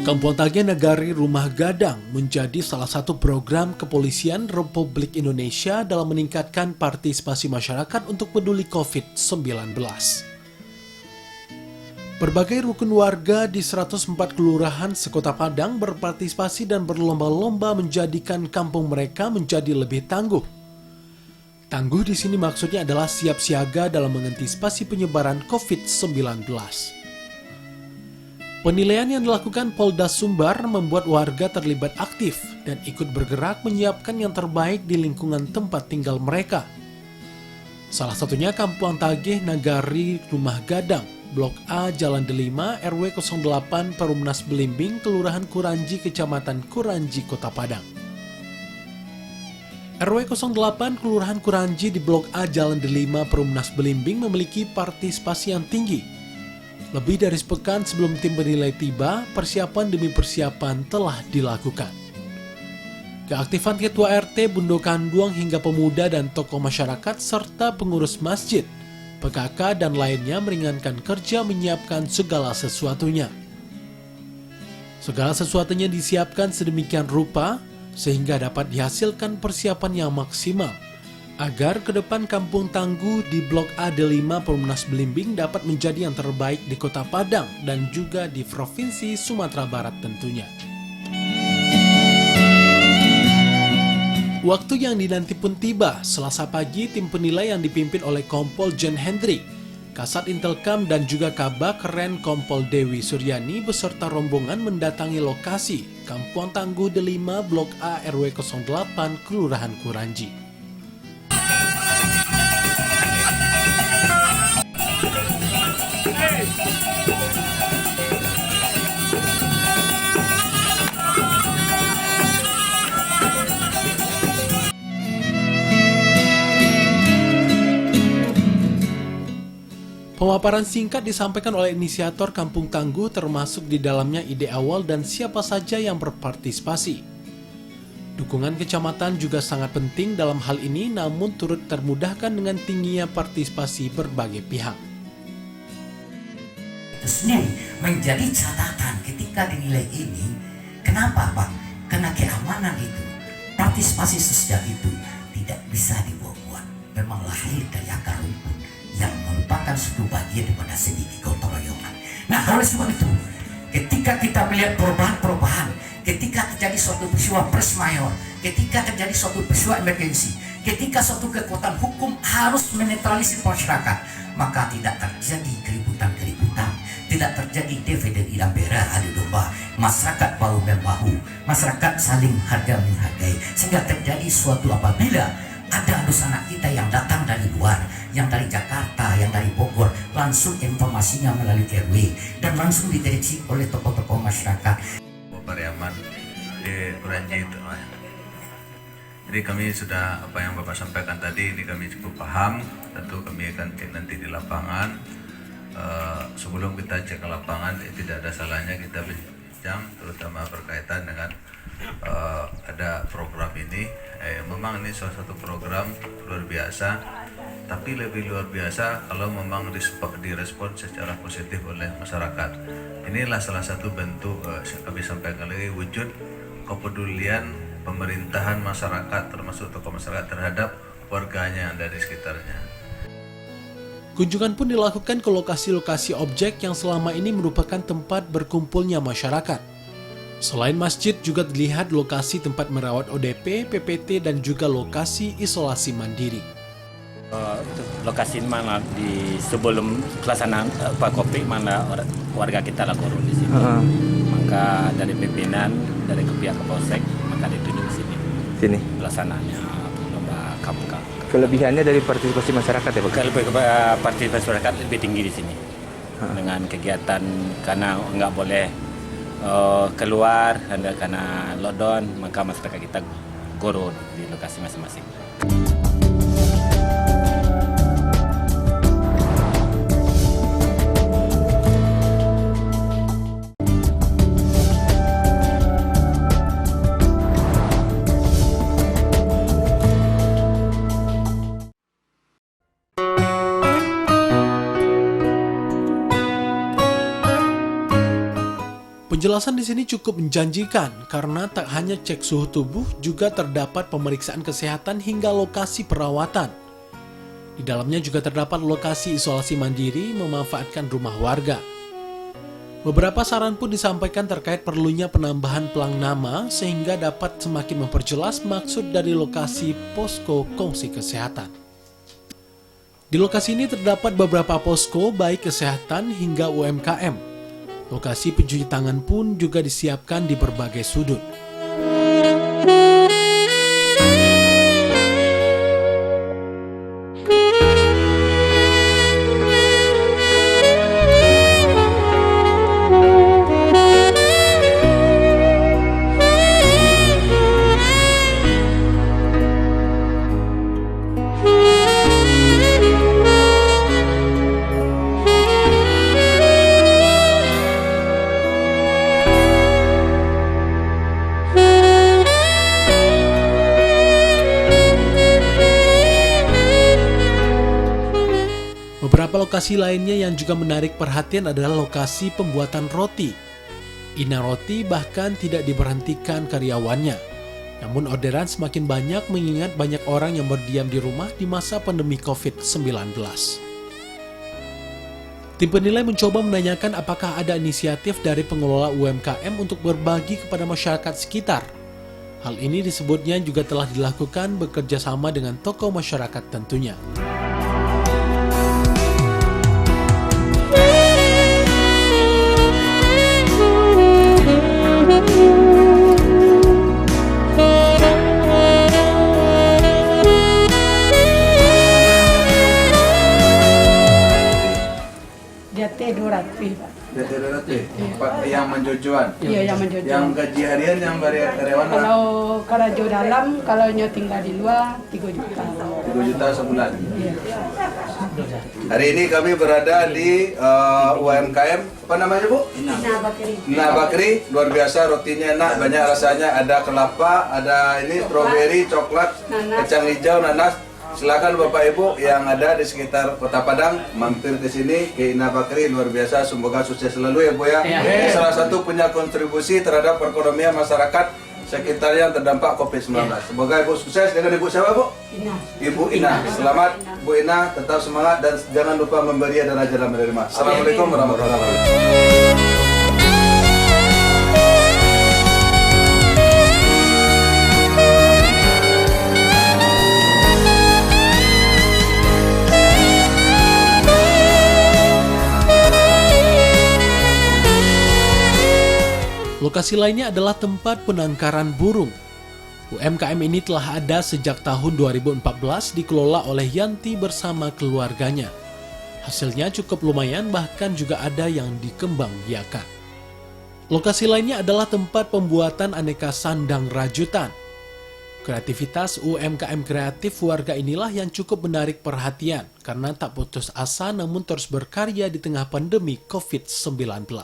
Kampung Tagih Nagari Rumah Gadang menjadi salah satu program kepolisian Republik Indonesia dalam meningkatkan partisipasi masyarakat untuk peduli COVID-19. Berbagai rukun warga di 104 kelurahan sekota Padang berpartisipasi dan berlomba-lomba menjadikan kampung mereka menjadi lebih tangguh. Tangguh di sini maksudnya adalah siap siaga dalam mengantisipasi penyebaran COVID-19. Penilaian yang dilakukan Polda Sumbar membuat warga terlibat aktif dan ikut bergerak menyiapkan yang terbaik di lingkungan tempat tinggal mereka. Salah satunya Kampung Tagih Nagari Rumah Gadang, Blok A, Jalan Delima, RW 08, Perumnas Belimbing, Kelurahan Kuranji, Kecamatan Kuranji, Kota Padang. RW 08, Kelurahan Kuranji di Blok A, Jalan Delima, Perumnas Belimbing memiliki partisipasi yang tinggi. Lebih dari sepekan sebelum tim penilai tiba, persiapan demi persiapan telah dilakukan. Keaktifan Ketua RT, Bundo Kanduang hingga pemuda dan tokoh masyarakat serta pengurus masjid, PKK dan lainnya meringankan kerja menyiapkan segala sesuatunya. Segala sesuatunya disiapkan sedemikian rupa sehingga dapat dihasilkan persiapan yang maksimal agar ke depan Kampung Tangguh di Blok A D5 Perumnas Belimbing dapat menjadi yang terbaik di Kota Padang dan juga di Provinsi Sumatera Barat tentunya. Waktu yang dinanti pun tiba. Selasa pagi, tim penilai yang dipimpin oleh Kompol Jen Hendrik, Kasat Intelkam dan juga Kabak Keren Kompol Dewi Suryani beserta rombongan mendatangi lokasi Kampung Tangguh D5 Blok A RW 08 Kelurahan Kuranji. Pemaparan singkat disampaikan oleh inisiator Kampung Tangguh termasuk di dalamnya ide awal dan siapa saja yang berpartisipasi. Dukungan kecamatan juga sangat penting dalam hal ini namun turut termudahkan dengan tingginya partisipasi berbagai pihak. Itu sendiri menjadi catatan ketika dinilai ini. Kenapa Pak? Karena keamanan itu, partisipasi sosial itu tidak bisa dibuat-buat. Memang lahir dari akar rumput yang merupakan suatu bagian daripada seni gotong royongan. Nah, oleh sebab itu, ketika kita melihat perubahan-perubahan, ketika terjadi suatu peristiwa pers mayor, ketika terjadi suatu peristiwa emergensi, ketika suatu kekuatan hukum harus menetralisir masyarakat, maka tidak terjadi keributan-keributan, tidak terjadi DVD dan merah adu domba, masyarakat bahu-membahu, masyarakat saling harga menghargai, sehingga terjadi suatu apabila ada anak kita yang datang dari luar, yang dari Jakarta, yang dari Bogor, langsung informasinya melalui RW dan langsung dideteksi oleh tokoh-tokoh masyarakat. Pariaman di Kuranji itu. Jadi kami sudah apa yang Bapak sampaikan tadi ini kami cukup paham. Tentu kami akan cek nanti di lapangan. Sebelum kita cek ke lapangan, tidak ada salahnya kita bincang, terutama berkaitan dengan ada program ini. Memang ini salah satu program luar biasa, tapi lebih luar biasa kalau memang direspon secara positif oleh masyarakat. Inilah salah satu bentuk kami sampaikan lagi wujud kepedulian pemerintahan masyarakat termasuk tokoh masyarakat terhadap warganya yang ada di sekitarnya. Kunjungan pun dilakukan ke lokasi-lokasi objek yang selama ini merupakan tempat berkumpulnya masyarakat. Selain masjid juga dilihat lokasi tempat merawat ODP, PPT dan juga lokasi isolasi mandiri. Lokasi mana di sebelum pelaksanaan Covid mana warga kita lakukan di sini. Maka dari pimpinan dari pihak Kapolsek maka ditunjuk sini. Sini pelaksanaannya lomba kampung. Kelebihannya dari partisipasi masyarakat ya Pak? Partisipasi masyarakat lebih tinggi di sini. Dengan kegiatan karena nggak boleh keluar karena lockdown, maka masyarakat kita goro di lokasi masing-masing. Penjelasan di sini cukup menjanjikan karena tak hanya cek suhu tubuh, juga terdapat pemeriksaan kesehatan hingga lokasi perawatan. Di dalamnya juga terdapat lokasi isolasi mandiri memanfaatkan rumah warga. Beberapa saran pun disampaikan terkait perlunya penambahan pelang nama sehingga dapat semakin memperjelas maksud dari lokasi posko kongsi kesehatan. Di lokasi ini terdapat beberapa posko baik kesehatan hingga UMKM. Lokasi pencuci tangan pun juga disiapkan di berbagai sudut. Beberapa lokasi lainnya yang juga menarik perhatian adalah lokasi pembuatan roti. Ina Roti bahkan tidak diberhentikan karyawannya. Namun orderan semakin banyak mengingat banyak orang yang berdiam di rumah di masa pandemi COVID-19. Tim penilai mencoba menanyakan apakah ada inisiatif dari pengelola UMKM untuk berbagi kepada masyarakat sekitar. Hal ini disebutnya juga telah dilakukan bekerja sama dengan tokoh masyarakat tentunya. Pak. Pak yang menjujuan. Iya, yang menjujuan. Yang gaji harian yang bari karyawan Kalau kerja dalam, kalau nyo tinggal di luar 3 juta. 2 juta sebulan. Iya. Hari ini kami berada di UMKM, apa namanya Bu? Ina Bakri, luar biasa rotinya enak, banyak rasanya, ada kelapa, ada ini strawberry, coklat, kacang hijau, nanas. Silakan Bapak Ibu yang ada di sekitar Kota Padang mampir ke sini ke Ina Bakri, luar biasa, semoga sukses selalu ya Bu ya. Ini salah satu punya kontribusi terhadap perekonomian masyarakat sekitar yang terdampak COVID-19. Semoga Ibu sukses. Dengan Ibu siapa Bu? Ina. Ibu Ina. Selamat Bu Ina, tetap semangat dan jangan lupa memberi adalah jalan menerima. Assalamualaikum warahmatullahi wabarakatuh. Lokasi lainnya adalah tempat penangkaran burung. UMKM ini telah ada sejak tahun 2014 dikelola oleh Yanti bersama keluarganya. Hasilnya cukup lumayan, bahkan juga ada yang dikembangbiakan. Lokasi lainnya adalah tempat pembuatan aneka sandang rajutan. Kreativitas UMKM kreatif warga inilah yang cukup menarik perhatian karena tak putus asa namun terus berkarya di tengah pandemi COVID-19.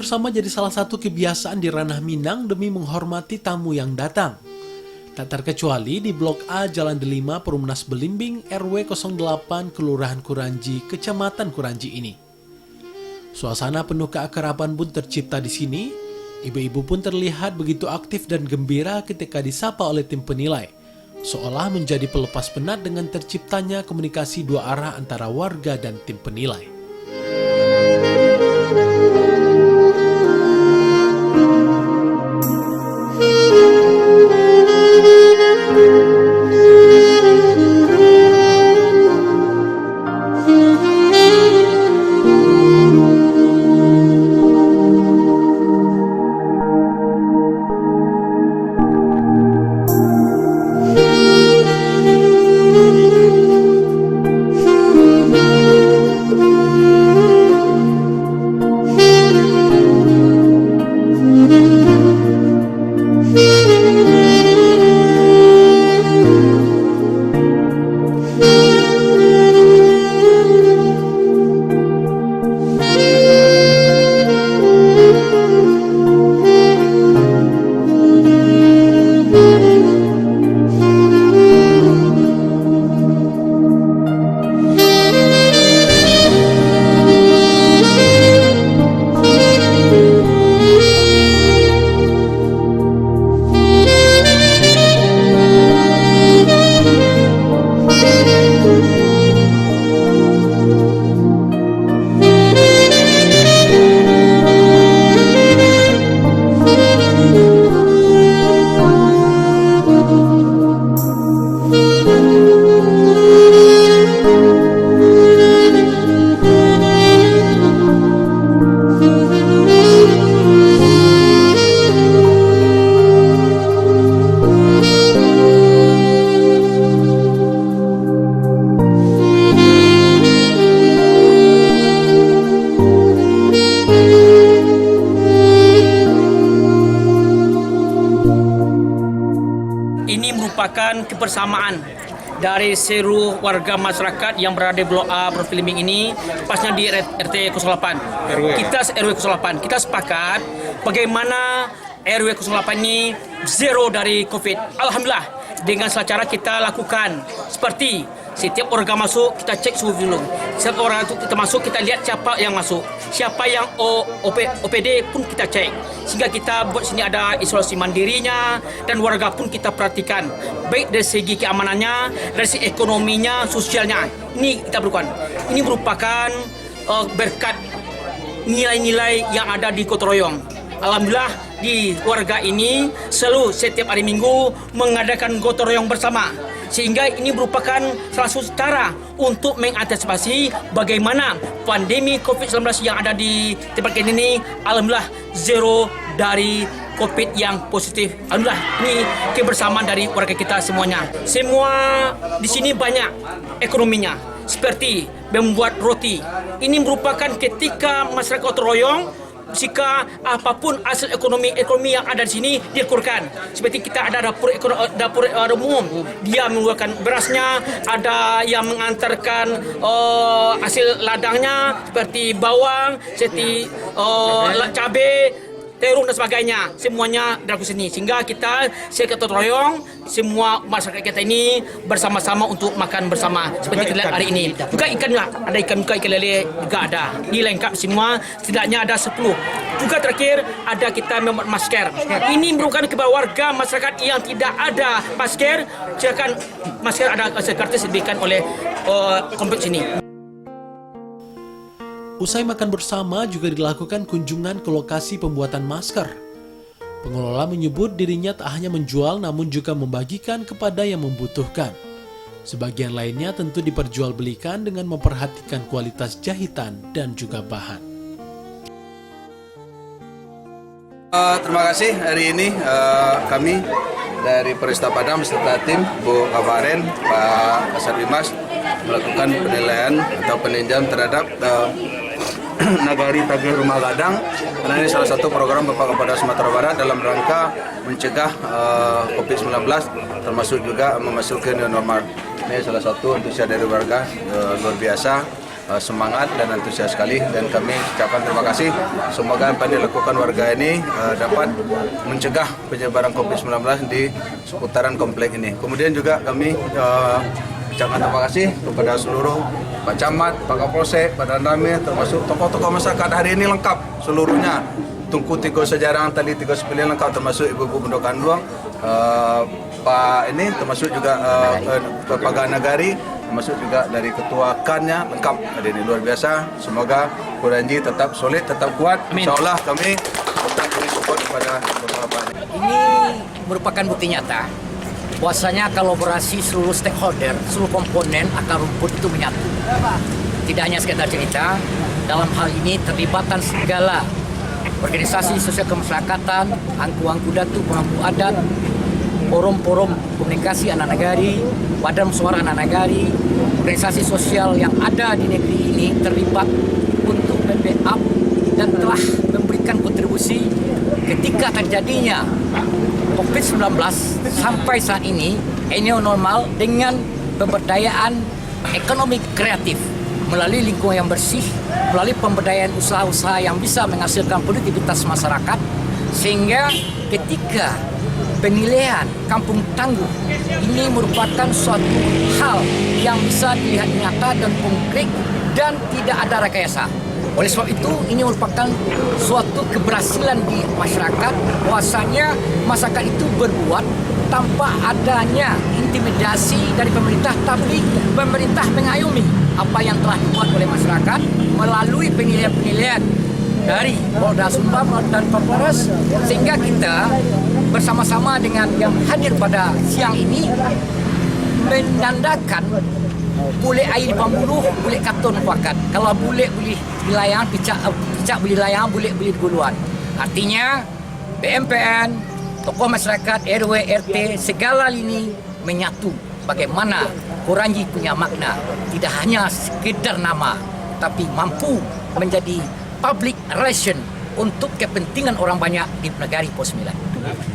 Bersama jadi salah satu kebiasaan di ranah Minang demi menghormati tamu yang datang. Tak terkecuali di Blok A Jalan Delima, Perumnas Belimbing, RW 08, Kelurahan Kuranji, Kecamatan Kuranji ini. Suasana penuh keakraban pun tercipta di sini. Ibu-ibu pun terlihat begitu aktif dan gembira ketika disapa oleh tim penilai, seolah menjadi pelepas penat dengan terciptanya komunikasi dua arah antara warga dan tim penilai. merupakan kebersamaan dari seluruh warga masyarakat yang berada di Blok A Profil Limbing ini, pasnya di RT 08. Kita RW 08, kita sepakat bagaimana RW 08 ini zero dari COVID. Alhamdulillah, dengan cara kita lakukan seperti setiap orang masuk kita cek suhu dulu. Setiap orang itu kita masuk kita lihat siapa yang masuk, siapa yang OPD pun kita cek. Sehingga kita buat sini ada isolasi mandirinya dan warga pun kita perhatikan. Baik dari segi keamanannya, dari segi ekonominya, sosialnya. Ini kita lakukan. Ini merupakan berkat nilai-nilai yang ada di gotong royong. Alhamdulillah di warga ini selalu setiap hari Minggu mengadakan gotong royong bersama. Sehingga ini merupakan salah satu cara untuk mengantisipasi bagaimana pandemi COVID-19 yang ada di tempat ini. Alhamdulillah zero dari COVID yang positif. Alhamdulillah ini kebersamaan dari warga kita semuanya. Semua di sini banyak ekonominya seperti membuat roti. Ini merupakan ketika masyarakat gotong royong. Jika apapun hasil ekonomi yang ada di sini dikurkan. Seperti kita ada dapur umum, dia mengeluarkan berasnya, ada yang mengantarkan hasil ladangnya seperti bawang, seperti cabai, terung dan sebagainya, semuanya dari sini. Sehingga kita gotong royong semua masyarakat kita ini bersama-sama untuk makan bersama. Seperti kita lihat hari ini. Juga ikan juga, ada ikan lele juga ada. Ini lengkap semua, setidaknya ada 10. Juga terakhir ada kita membuat masker. Ini merupakan kepada warga masyarakat yang tidak ada masker, silakan masker ada gratis diberikan oleh kompleks ini. Usai makan bersama juga dilakukan kunjungan ke lokasi pembuatan masker. Pengelola menyebut dirinya tak hanya menjual namun juga membagikan kepada yang membutuhkan. Sebagian lainnya tentu diperjualbelikan dengan memperhatikan kualitas jahitan dan juga bahan. Terima kasih hari ini kami dari Polresta Padang beserta tim Bu Kabaren, Pak Kasar Bimas melakukan penilaian atau peninjauan terhadap Nagari Tagih Rumah Gadang, karena ini salah satu program Bapak Kapolda Sumatera Barat dalam rangka mencegah COVID-19 termasuk juga memasuki new normal. Ini salah satu antusias dari warga luar biasa, semangat dan antusias sekali, dan kami ucapkan terima kasih. Semoga apa yang dilakukan warga ini dapat mencegah penyebaran COVID-19 di seputaran komplek ini. Kemudian juga kami ucapkan terima kasih kepada seluruh Pak Camat, Pak Kapolsek, Pak Danramil, termasuk tokoh-tokoh masyarakat hari ini lengkap seluruhnya. Tungku Tiga Sejarah, Tali Tiga Sepilihan lengkap, termasuk Ibu-Ibu Pondok Kanduang, Pak ini termasuk juga Pak Nagari, termasuk juga dari Ketua KAN-nya lengkap hari ini, luar biasa. Semoga Kuranji tetap solid, tetap kuat. Insya Allah kami tetap beri support kepada Bapak. Ini merupakan bukti nyata bahwasanya kolaborasi seluruh stakeholder, seluruh komponen akar rumput itu menyatu. Tidak hanya sekedar cerita, dalam hal ini terlibatan segala organisasi sosial kemasyarakatan, angku-angku datu, pemangku adat, forum-forum komunikasi anak nagari, badan suara anak nagari, organisasi sosial yang ada di negeri ini terlibat untuk membackup dan telah memberikan kontribusi ketika terjadinya COVID-19 sampai saat ini new normal dengan pemberdayaan ekonomi kreatif melalui lingkungan yang bersih, melalui pemberdayaan usaha-usaha yang bisa menghasilkan produktivitas masyarakat, sehingga ketika penilaian kampung tangguh ini merupakan suatu hal yang bisa dilihat nyata dan konkret dan tidak ada rekayasa. Oleh sebab itu, ini merupakan suatu keberhasilan di masyarakat, bahwasanya masyarakat itu berbuat tanpa adanya intimidasi dari pemerintah, tapi pemerintah mengayomi apa yang telah dibuat oleh masyarakat melalui penilaian-penilaian dari Polda Sumbar dan Polres, sehingga kita bersama-sama dengan yang hadir pada siang ini menandakan boleh air di pembuluh, boleh karton pakat. Kalau boleh wilayah, picak boleh layang, boleh beli duluan. Artinya BMPN, tokoh masyarakat, RW, RT, segala lini menyatu. Bagaimana Kuranji punya makna, tidak hanya sekedar nama, tapi mampu menjadi public relation untuk kepentingan orang banyak di Negari Pos 9.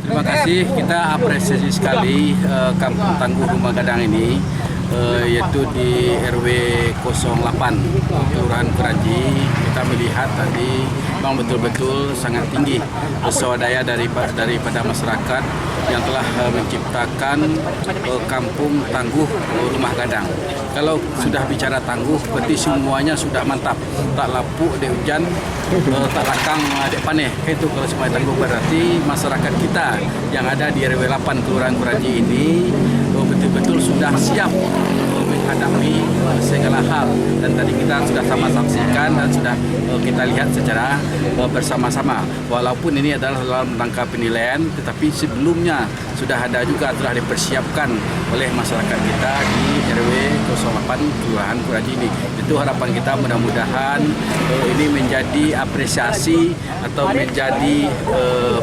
Terima kasih, kita apresiasi sekali Kampung Tangguh Rumah Gadang ini, yaitu di RW 08 Kelurahan Keranji. Kita melihat tadi memang betul-betul sangat tinggi swadaya daripada masyarakat yang telah menciptakan Kampung Tangguh Rumah Gadang. Kalau sudah bicara tangguh, berarti semuanya sudah mantap. Tak lapuk dek hujan, tak lakang dek paneh. Itu kalau semuanya tangguh, berarti masyarakat kita yang ada di RW 8 Kelurahan Keranji ini betul-betul sudah siap menghadapi segala hal. Dan tadi kita sudah sama saksikan dan sudah kita lihat secara bersama-sama. Walaupun ini adalah dalam rangka penilaian, tetapi sebelumnya sudah ada juga telah dipersiapkan oleh masyarakat kita di RW 08 Kelurahan Keranji ini. Itu harapan kita, mudah-mudahan ini menjadi apresiasi atau menjadi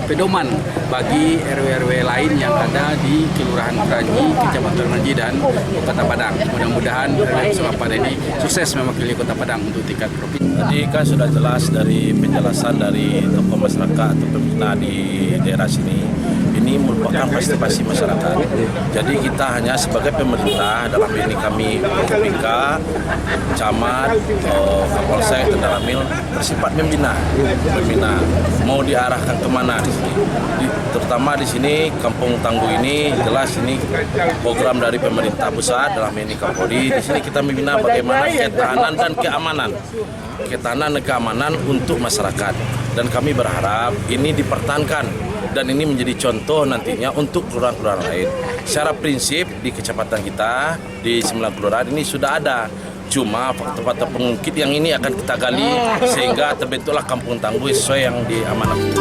pedoman bagi RW-RW lain yang ada di Kelurahan Keranji, Kecamatan Keranji dan Kota Padang. Mudah-mudahan RW 08 ini sukses mewakili Kota Padang untuk tingkat provinsi. Tadi kan sudah jelas dari penjelasan dari tokoh masyarakat atau pembina di daerah sini, ini merupakan partisipasi masyarakat. Jadi kita hanya sebagai pemerintah, dalam ini kami PK, camat, Kapolsek dan Daramil bersifat membina, mau diarahkan kemana di sini. Terutama di sini Kampung Tangguh ini jelas ini program dari pemerintah pusat dalam ini Kapolri. Di sini kita membina bagaimana ketahanan dan keamanan. Ketahanan dan keamanan untuk masyarakat, dan kami berharap ini dipertahankan dan ini menjadi contoh nantinya untuk kelurahan-kelurahan lain. Secara prinsip di kecamatan kita di 9 kelurahan ini sudah ada, cuma faktor-faktor pengungkit yang ini akan kita gali sehingga terbentuklah Kampung Tangguh sesuai yang diamanatkan.